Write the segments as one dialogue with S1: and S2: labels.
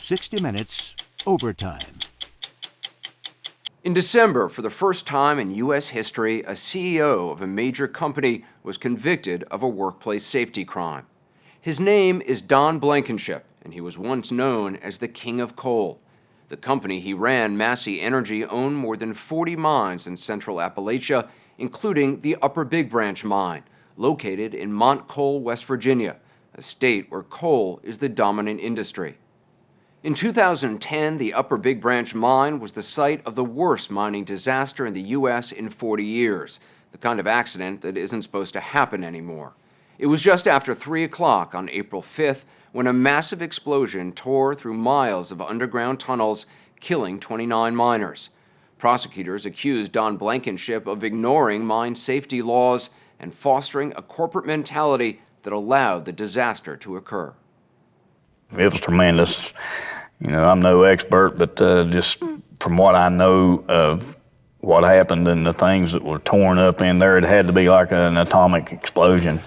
S1: 60 Minutes Overtime.
S2: In December, for the first time in U.S. history, a CEO of a major company was convicted of a workplace safety crime. His name is Don Blankenship, and he was once known as the King of Coal. The company he ran, Massey Energy, owned more than 40 mines in central Appalachia, including the Upper Big Branch mine, located in Montcoal, West Virginia, a state where coal is the dominant industry. In 2010, the Upper Big Branch mine was the site of the worst mining disaster in the U.S. in 40 years, the kind of accident that isn't supposed to happen anymore. It was just after 3 o'clock on April 5th when a massive explosion tore through miles of underground tunnels, killing 29 miners. Prosecutors accused Don Blankenship of ignoring mine safety laws and fostering a corporate mentality that allowed the disaster to occur.
S3: It was tremendous. You know, I'm no expert, but just from what I know of what happened and the things that were torn up in there, it had to be like an atomic explosion.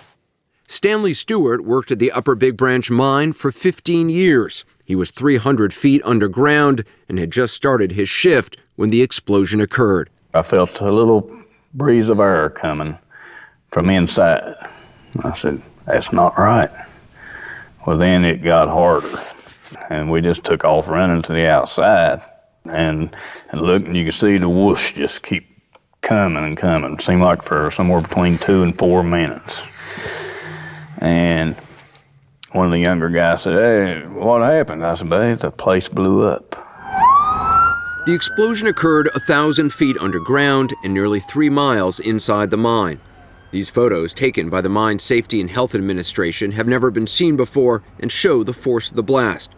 S2: Stanley Stewart worked at the Upper Big Branch mine for 15 years. He was 300 feet underground and had just started his shift when the explosion occurred.
S3: I felt a little breeze of air coming from inside. I said, that's not right. Well, then it got harder, and we just took off running to the outside, and looked, and you could see the whoosh just keep coming and coming. It seemed like for somewhere between 2 and 4 minutes. And one of the younger guys said, hey, what happened? I said, babe, the place blew up.
S2: The explosion occurred 1,000 feet underground and nearly 3 miles inside the mine. These photos, taken by the Mine Safety and Health Administration, have never been seen before and show the force of the blast.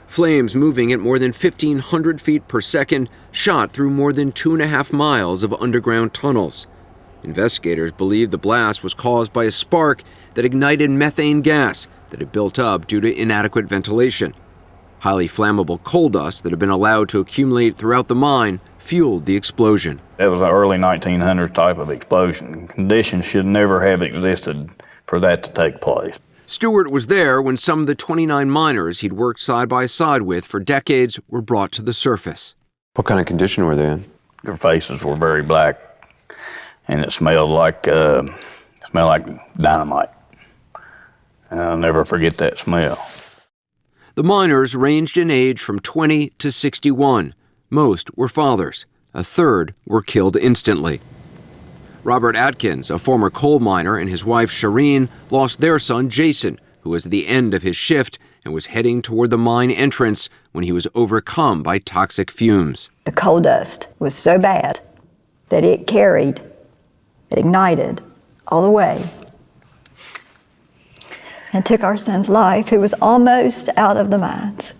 S2: Flames moving at more than 1,500 feet per second shot through more than 2.5 miles of underground tunnels. Investigators believe the blast was caused by a spark that ignited methane gas that had built up due to inadequate ventilation. Highly flammable coal dust that had been allowed to accumulate throughout the mine fueled the explosion.
S3: It was an early 1900s type of explosion. Conditions should never have existed for that to take place.
S2: Stewart was there when some of the 29 miners he'd worked side by side with for decades were brought to the surface.
S4: What kind of condition were they in?
S3: Their faces were very black, and it smelled like dynamite. And I'll never forget that smell.
S2: The miners ranged in age from 20 to 61. Most were fathers. A third were killed instantly. Robert Atkins, a former coal miner, and his wife Sharyn lost their son Jason, who was at the end of his shift and was heading toward the mine entrance when he was overcome by toxic fumes.
S5: The coal dust was so bad that it ignited all the way and took our son's life, who was almost out of the mines.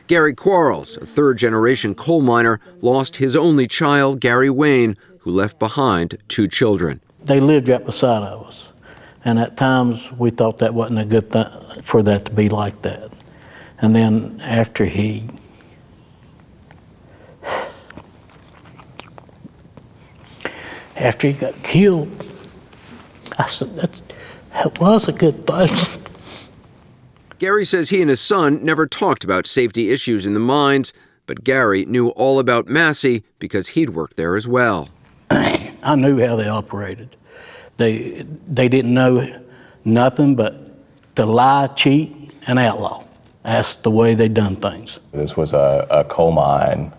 S2: Gary Quarles, a third-generation coal miner, lost his only child, Gary Wayne, who left behind 2 children.
S6: They lived right beside of us, and at times we thought that wasn't a good thing for that to be like that. And then after he got killed, I said, that was a good thing.
S2: Gary says he and his son never talked about safety issues in the mines, but Gary knew all about Massey because he'd worked there as well.
S6: I knew how they operated. They didn't know nothing but to lie, cheat, and outlaw. That's the way they done things.
S7: This was a coal mine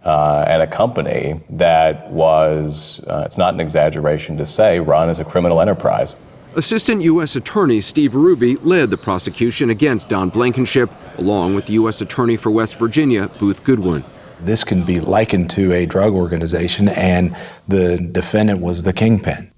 S7: and a company that was, it's not an exaggeration to say, run as a criminal enterprise.
S2: Assistant U.S. Attorney Steve Ruby led the prosecution against Don Blankenship, along with the U.S. Attorney for West Virginia, Booth Goodwin.
S8: This can be likened to a drug organization, and the defendant was the kingpin.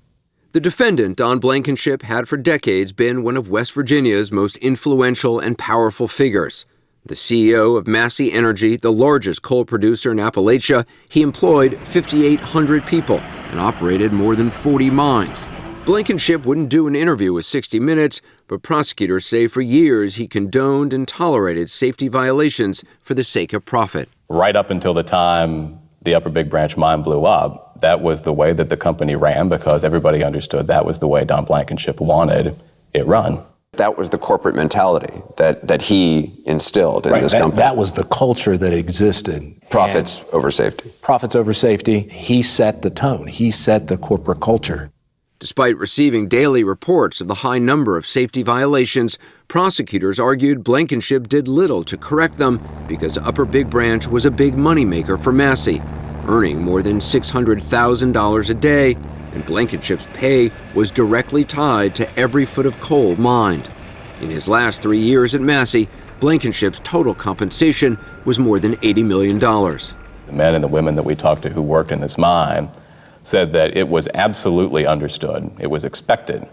S2: The defendant, Don Blankenship, had for decades been one of West Virginia's most influential and powerful figures. The CEO of Massey Energy, the largest coal producer in Appalachia, he employed 5,800 people and operated more than 40 mines. Blankenship wouldn't do an interview with 60 Minutes, but prosecutors say for years he condoned and tolerated safety violations for the sake of profit.
S7: Right up until the time the Upper Big Branch mine blew up, that was the way that the company ran because everybody understood that was the way Don Blankenship wanted it run.
S4: That was the corporate mentality that he instilled in this company.
S8: That was the culture that existed.
S4: Profits over safety.
S8: Profits over safety. He set the tone. He set the corporate culture.
S2: Despite receiving daily reports of the high number of safety violations, prosecutors argued Blankenship did little to correct them because Upper Big Branch was a big moneymaker for Massey, earning more than $600,000 a day, and Blankenship's pay was directly tied to every foot of coal mined. In his last 3 years at Massey, Blankenship's total compensation was more than $80 million.
S7: The men and the women that we talked to who worked in this mine said that it was absolutely understood, it was expected,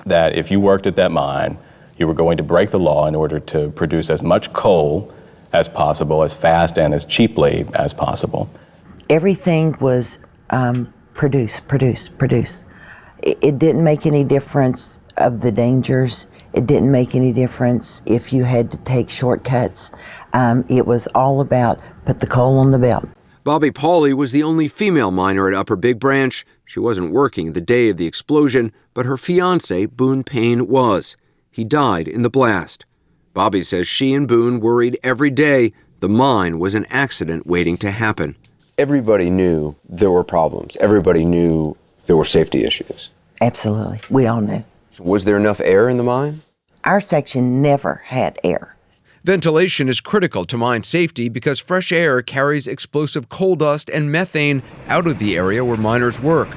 S7: that if you worked at that mine, you were going to break the law in order to produce as much coal as possible, as fast and as cheaply as possible.
S9: Everything was produce. It didn't make any difference of the dangers. It didn't make any difference if you had to take shortcuts. It was all about put the coal on the belt.
S2: Bobby Pelley was the only female miner at Upper Big Branch. She wasn't working the day of the explosion, but her fiancé, Boone Payne, was. He died in the blast. Bobby says she and Boone worried every day the mine was an accident waiting to happen.
S4: Everybody knew there were problems. Everybody knew there were safety issues.
S9: Absolutely. We all knew.
S4: Was there enough air in the mine?
S9: Our section never had air.
S2: Ventilation is critical to mine safety because fresh air carries explosive coal dust and methane out of the area where miners work.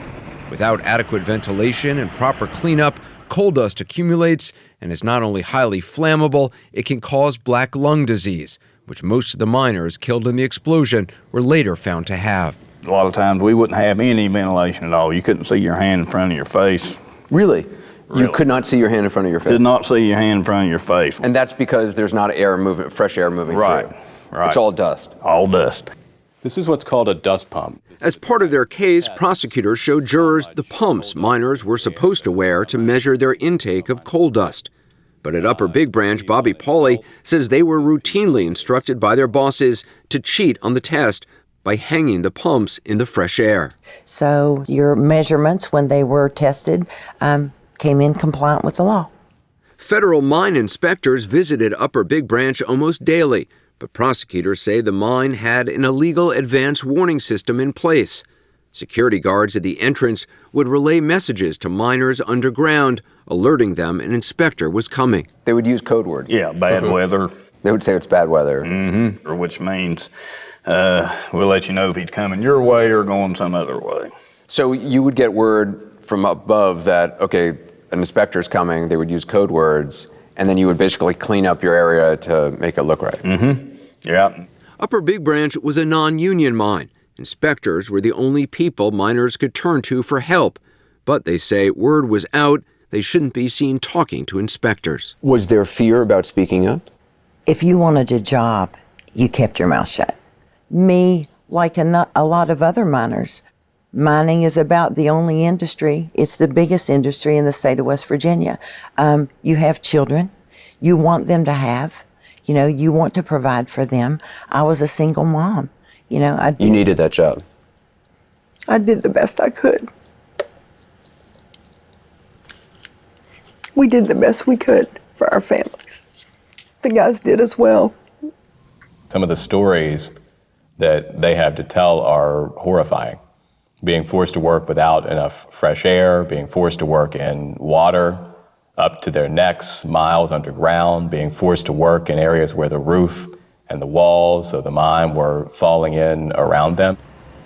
S2: Without adequate ventilation and proper cleanup, coal dust accumulates and is not only highly flammable, it can cause black lung disease, which most of the miners killed in the explosion were later found to have.
S3: A lot of times we wouldn't have any ventilation at all. You couldn't see your hand in front of your face.
S4: Really? You could not see your hand in front of your face?
S3: Could not see your hand in front of your face.
S4: And that's because there's not air movement, fresh air moving through.
S3: Right.
S4: It's all dust.
S3: All dust.
S7: This is what's called a dust pump.
S2: As part of their case, prosecutors showed jurors the pumps miners were supposed to wear to measure their intake of coal dust. But at Upper Big Branch, Bobby Pelley says they were routinely instructed by their bosses to cheat on the test by hanging the pumps in the fresh air.
S9: So your measurements, when they were tested, came in compliant with the law.
S2: Federal mine inspectors visited Upper Big Branch almost daily, but prosecutors say the mine had an illegal advance warning system in place. Security guards at the entrance would relay messages to miners underground, alerting them an inspector was coming.
S4: They would use code words.
S3: Yeah, bad weather.
S4: They would say it's bad weather.
S3: Mm-hmm. Which means we'll let you know if he's coming your way or going some other way.
S4: So you would get word from above that, okay, an inspector's coming, they would use code words, and then you would basically clean up your area to make it look right.
S3: Mm-hmm. Yeah.
S2: Upper Big Branch was a non-union mine. Inspectors were the only people miners could turn to for help, but they say word was out they shouldn't be seen talking to inspectors.
S4: Was there fear about speaking up?
S9: If you wanted a job, you kept your mouth shut. Me, like a lot of other miners, mining is about the only industry. It's the biggest industry in the state of West Virginia. You have children. You want them to have. You want to provide for them. I was a single mom. You
S4: needed that job.
S9: I did the best I could. We did the best we could for our families. The guys did as well.
S7: Some of the stories that they have to tell are horrifying. Being forced to work without enough fresh air, being forced to work in water up to their necks, miles underground, being forced to work in areas where the roof and the walls of the mine were falling in around them.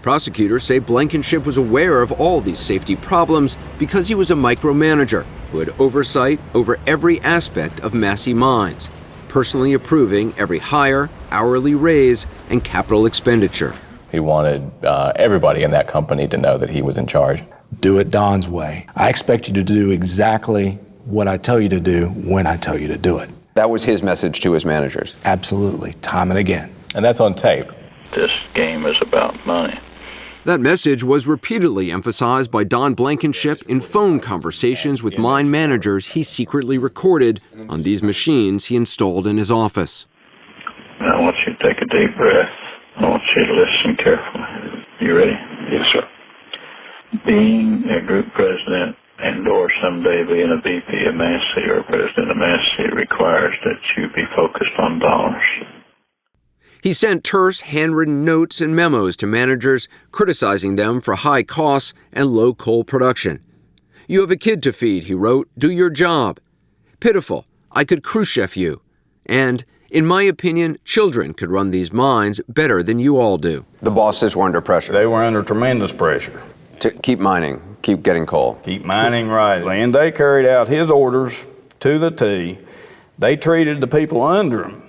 S2: Prosecutors say Blankenship was aware of all these safety problems because he was a micromanager who had oversight over every aspect of Massey mines, personally approving every hire, hourly raise, and capital expenditure.
S7: He wanted everybody in that company to know that he was in charge.
S8: Do it Don's way. I expect you to do exactly what I tell you to do when I tell you to do it.
S4: That was his message to his managers.
S8: Absolutely, time and again.
S7: And that's on tape.
S10: This game is about money.
S2: That message was repeatedly emphasized by Don Blankenship in phone conversations with mine managers he secretly recorded on these machines he installed in his office.
S10: I want you to take a deep breath. I want you to listen carefully. You ready? Yes, sir. Being a group president and/or someday being a VP of Massey or president of Massey requires that you be focused on dollars.
S2: He sent terse, handwritten notes and memos to managers criticizing them for high costs and low coal production. "You have a kid to feed," he wrote. "Do your job." "Pitiful. I could Khrushchev you." And, "In my opinion, children could run these mines better than you all do."
S4: The bosses were under pressure.
S3: They were under tremendous pressure.
S4: To keep mining, keep getting coal.
S3: Keep mining right. And they carried out his orders to the T. They treated the people under him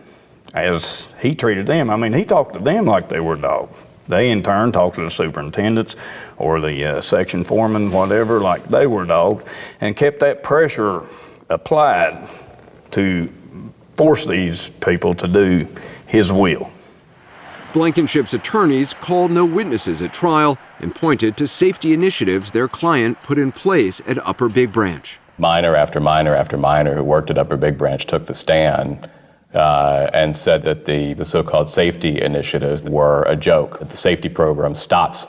S3: as he treated them. I mean, he talked to them like they were dogs. They, in turn, talked to the superintendents or the section foreman, whatever, like they were dogs, and kept that pressure applied to force these people to do his will.
S2: Blankenship's attorneys called no witnesses at trial and pointed to safety initiatives their client put in place at Upper Big Branch.
S7: Miner after miner after miner who worked at Upper Big Branch took the stand and said that the so-called safety initiatives were a joke. The safety program stops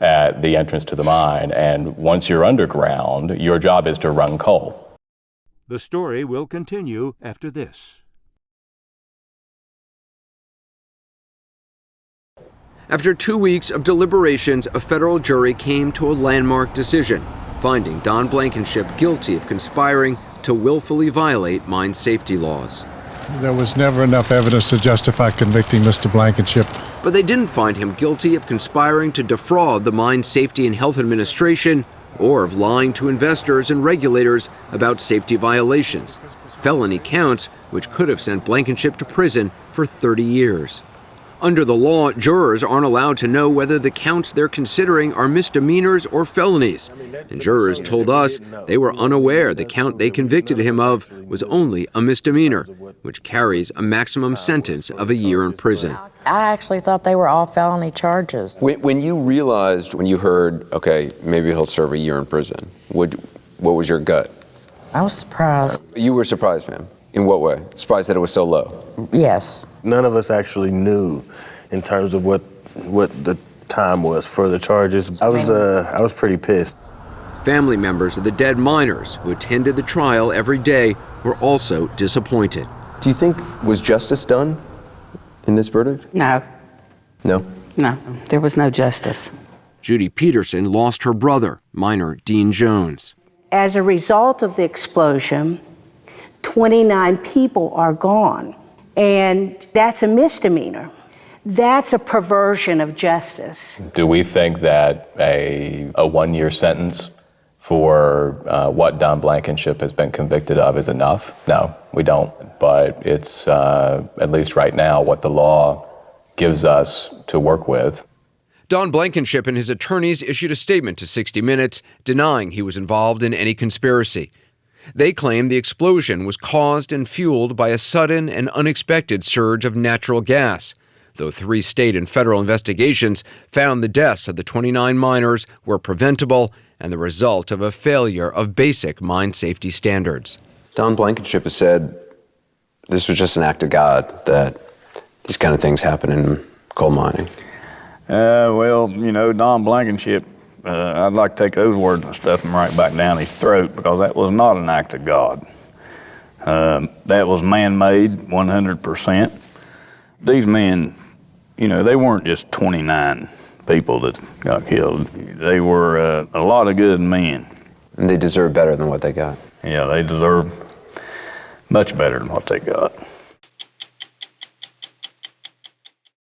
S7: at the entrance to the mine, and once you're underground, your job is to run coal.
S1: The story will continue after this.
S2: After 2 weeks of deliberations, a federal jury came to a landmark decision, finding Don Blankenship guilty of conspiring to willfully violate mine safety laws.
S11: There was never enough evidence to justify convicting Mr. Blankenship.
S2: But they didn't find him guilty of conspiring to defraud the Mine Safety and Health Administration or of lying to investors and regulators about safety violations, felony counts which could have sent Blankenship to prison for 30 years. Under the law, jurors aren't allowed to know whether the counts they're considering are misdemeanors or felonies. And jurors told us they were unaware the count they convicted him of was only a misdemeanor, which carries a maximum sentence of a year in prison.
S12: I actually thought they were all felony charges.
S4: When you heard, okay, maybe he'll serve a year in prison, what was your gut?
S12: I was surprised.
S4: You were surprised, ma'am. In what way? Surprised that it was so low?
S12: Yes.
S13: None of us actually knew in terms of what the time was for the charges. I was pretty pissed.
S2: Family members of the dead miners who attended the trial every day were also disappointed.
S4: Do you think was justice done in this verdict?
S14: No.
S4: No?
S14: No, there was no justice.
S2: Judy Peterson lost her brother, miner Dean Jones.
S15: As a result of the explosion, 29 people are gone, and that's a misdemeanor. That's a perversion of justice.
S7: Do we think that a 1-year sentence for what Don Blankenship has been convicted of is enough? No, we don't. But it's, at least right now, what the law gives us to work with.
S2: Don Blankenship and his attorneys issued a statement to 60 Minutes denying he was involved in any conspiracy. They claim the explosion was caused and fueled by a sudden and unexpected surge of natural gas, though 3 state and federal investigations found the deaths of the 29 miners were preventable and the result of a failure of basic mine safety standards.
S4: Don Blankenship has said this was just an act of God, that these kind of things happen in coal mining.
S3: Well, Don Blankenship, I'd like to take those words and stuff them right back down his throat, because that was not an act of God. That was man-made 100%. These men, they weren't just 29 people that got killed. They were a lot of good men.
S4: And they deserve better than what they got.
S3: Yeah, they deserve much better than what they got.